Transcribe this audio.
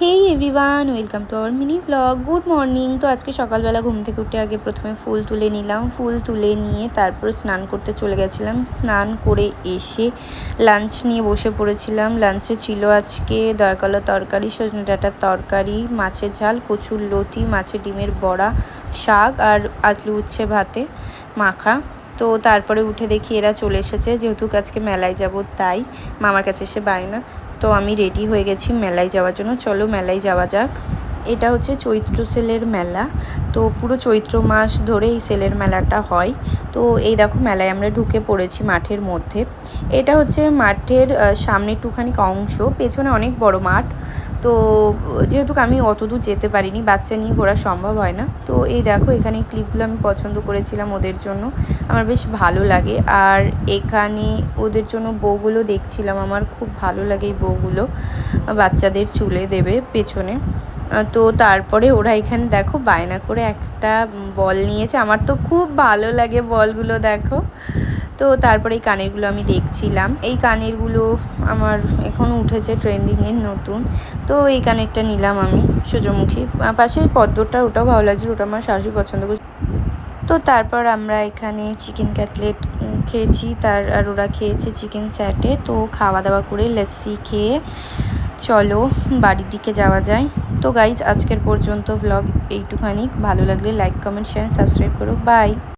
Hey everyone, welcome to our mini blog. Good morning. তো আজকে সকালবেলা ঘুম থেকে উঠে আগে প্রথমে ফুল তুলে নিলাম। ফুল তুলে নিয়ে তারপর স্নান করতে চলে গেছিলাম। স্নান করে এসে লাঞ্চ নিয়ে বসে পড়েছিলাম। লাঞ্চে ছিল আজকে দয়াকলা তরকারি, সজনে ডাঁটার তরকারি, মাছের ঝাল, কচুর লতি, মাছের ডিমের বড়া, শাক আর আলু উচ্ছে ভাতে মাখা। তো তারপরে উঠে দেখি এরা চলে এসেছে, যেহেতু আজকে মেলায় যাব তাই মামার কাছে এসে বায়না। তো আমি রেডি হয়ে গেছি মেলায় যাওয়ার জন্য। চলো মেলায় যাওয়া যাক। এটা হচ্ছে চৈত্র সেলের মেলা। তো পুরো চৈত্র মাস ধরে এই সেলের মেলাটা হয়। তো এই দেখো মেলায় আমরা ঢুকে পড়েছি মাঠের মধ্যে। এটা হচ্ছে মাঠের সামনে একটুখানি অংশ, পেছনে অনেক বড় মাঠ। তো যেহেতু আমি অত দূর যেতে পারিনি, বাচ্চা নিয়ে ঘোরা সম্ভব হয় না। তো এই দেখো এখানে ক্লিপগুলো আমি পছন্দ করেছিলাম ওদের জন্য, আমার বেশ ভালো লাগে। আর এখানে ওদের জন্য বউগুলো দেখছিলাম, আমার খুব ভালো লাগে এই বউগুলো, বাচ্চাদের চুলে দেবে পেছনে। তো তারপরে ওরা এখানে দেখো বায়না করে একটা বল নিয়েছে, আমার তো খুব ভালো লাগে বলগুলো দেখো। তো তারপরে এই কানেরগুলো আমি দেখছিলাম, এই কানেরগুলো আমার এখন উঠেছে ট্রেন্ডিংয়ের নতুন। তো এই কানেরটা নিলাম আমি সূর্যমুখী, পাশে পদ্মটা, ওটাও ভালো লাগছিল, ওটা আমার শাশুড়ি পছন্দ করছে। তো তারপর আমরা এখানে চিকেন কাটলেট খেয়েছি, আর ওরা খেয়েছে চিকেন স্যাটে। তো খাওয়া দাওয়া করে লস্যি খেয়ে চলো বাড়ির দিকে যাওয়া যায়। তো গাইজ আজকের পর্যন্ত ভ্লগ এইটুখানি। ভালো লাগলে লাইক, কমেন্ট, শেয়ার, সাবস্ক্রাইব করো। বাই।